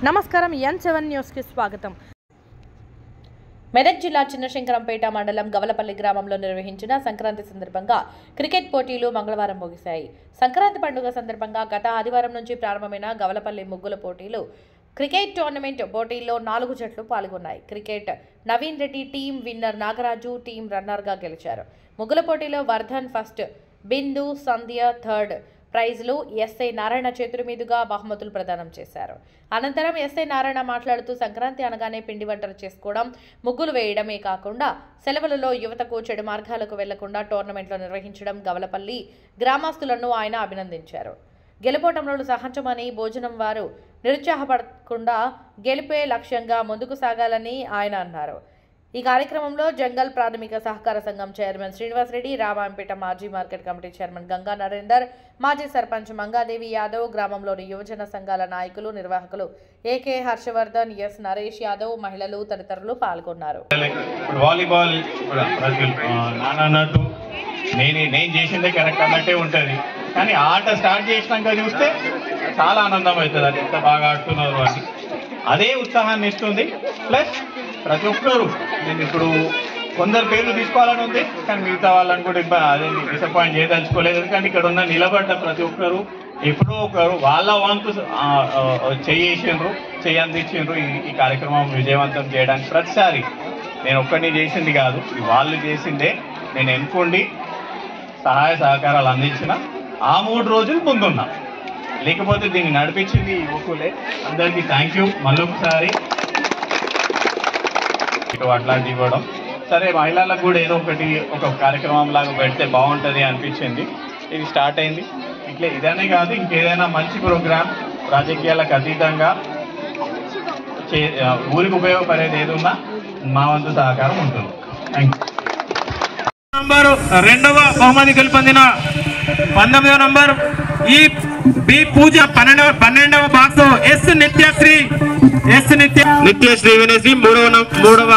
నమస్కారం N7 news కి స్వాగతం. మెదక్ జిల్లా చిన్నశంకరంపేట మండలం గవలపల్లి గ్రామంలో నిర్వహించిన సంక్రాంతి సందర్భంగా క్రికెట్ పోటీలు మంగళవారం ముగిశాయి. సంక్రాంతి పండుగ సందర్భంగా గత ఆదివారం నుంచి ప్రారంభమైన గవలపల్లి ముగ్గుల పోటీలు క్రికెట్ టోర్నమెంట్ పోటీల్లో 4 జట్లు పాల్గొన్నాయి. Cricket Naveen Reddy team winner Nagaraju team రన్నర్గా గెలిచారు. ముగ్గుల పోటీలో వర్ధన్ ఫస్ట్, బిందు, సంధ్య థర్డ్ ప్రైజ్లు ఎస్ఐ నారాయణ చేతుల మీదుగా బహుమతులు ప్రదానం చేశారు. అనంతరం ఎస్ఐ నారాయణ మాట్లాడుతూ సంక్రాంతి అనగానే పిండి వంటలు చేసుకోవడం, ముగ్గులు వేయడమే కాకుండా సెలవులలో యువతకు చెడు మార్గాలకు వెళ్లకుండా టోర్నమెంట్లు నిర్వహించడం గవలపల్లి గ్రామస్తులను ఆయన అభినందించారు. గెలుపోటములు సహజమని, భోజనం వారు నిరుత్సాహపడకుండా గెలిపే లక్ష్యంగా ముందుకు సాగాలని ఆయన అన్నారు. ఈ కార్యక్రమంలో జంగల్ ప్రాథమిక సహకార సంఘం చైర్మన్ శ్రీనివాస్ రెడ్డి, రామాయంపేట మాజీ market committee chairman Ganga Narender, మాజీ సర్పంచ్ మంగాదేవి యాదవ్, గ్రామంలోని యువజన సంఘాల నాయకులు, నిర్వాహకులు ఏకే హర్షవర్ధన్, ఎస్ నరేష్ యాదవ్, మహిళలు తదితరులు పాల్గొన్నారు. వాలీబాల్ నేను చేసిందే కరెక్ట్ అన్నట్టే ఉంటుంది, కానీ ఆట స్టార్ట్ చేసినాక చూస్తే చాలా ఆనందం అవుతుంది. అది ఎంత బాగా ఆడుతున్నారు అని అదే ఉత్సాహాన్ని ఇస్తుంది. ప్లస్ ప్రతి ఒక్కరు, నేను ఇప్పుడు కొందరు పేర్లు తీసుకోవాలని ఉంది, కానీ మిగతా వాళ్ళని కూడా అదే డిసప్పాయింట్ చేయదలుచుకోలేదు. ఎందుకంటే ఇక్కడ ఉన్న నిలబడ్డ ప్రతి ఒక్కరు ఎప్పుడో ఒకరు వాళ్ళ వంతు చెయ్యందించిండ్రు ఈ కార్యక్రమం విజయవంతం చేయడానికి. ప్రతిసారి నేను ఒక్కడిని చేసింది కాదు, వాళ్ళు చేసిందే. నేను ఎన్నుకోండి సహాయ సహకారాలు అందించిన ఆ 3 రోజులు ముందున్నా, లేకపోతే దీన్ని నడిపించింది యువకులే. అందరికీ థ్యాంక్ యూ మళ్ళొకసారి. అట్లాంటి ఇవ్వడం సరే, మహిళలకు కూడా ఏదో ఒక కార్యక్రమం లాగా పెడితే బాగుంటుంది అనిపించింది. ఇది స్టార్ట్ అయింది. ఇదనే కాదు, ఇంకేదైనా మంచి ప్రోగ్రామ్ రాజకీయాలకు అతీతంగా ఊరికి ఉపయోగపడేది ఏదున్నా మా వంతు సహకారం ఉంటుంది. Thank you. నంబరు 2వ బహుమతి గెలుపొందిన 19వ నంబర్ ఈ బి పూజ 12వ బాక్స్ ఎస్ నిత్యశ్రీ వినేసి 3వ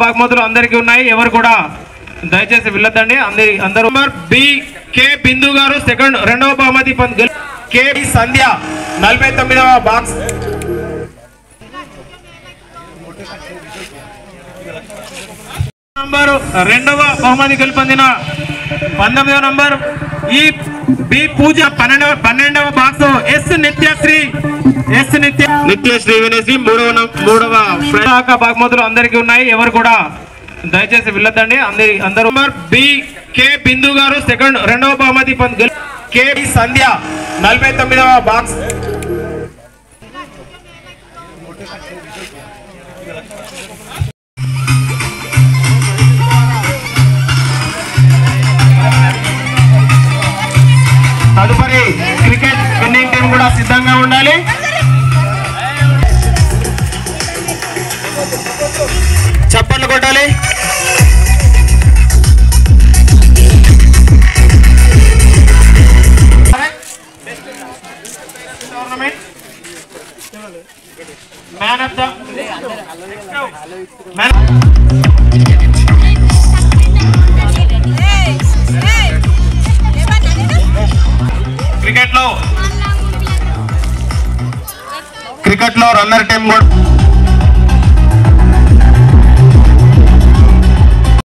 బహుమతులు అందరికీ ఉన్నాయి. ఎవరు కూడా దయచేసి వెళ్ళొద్దండి. అందరూ బి కే బిందు గారు 2వ బహుమతి కే సంధ్య 49వ బాక్స్. నంబరు 2వ బహుమతి గెలుపొందిన 19వ నంబర్ ఈ బి పూజ 12వ బాక్స్ ఎస్ నిత్యశ్రీ వినేసి 3వ బహుమతులు అందరికీ ఉన్నాయి. ఎవరు కూడా దయచేసి వెళ్ళొద్దండి. అందరూ బి కే బిందు గారు 2వ బహుమతి కే సంధ్య 49వ బాక్స్. తదుపరి క్రికెట్ విన్నింగ్ టీం కూడా సిద్ధంగా ఉండాలి. చప్పట్లు కొట్టాలి. మ్యాన్ ఆఫ్ ద క్రికెట్ లో రన్నర్ టీం కూడా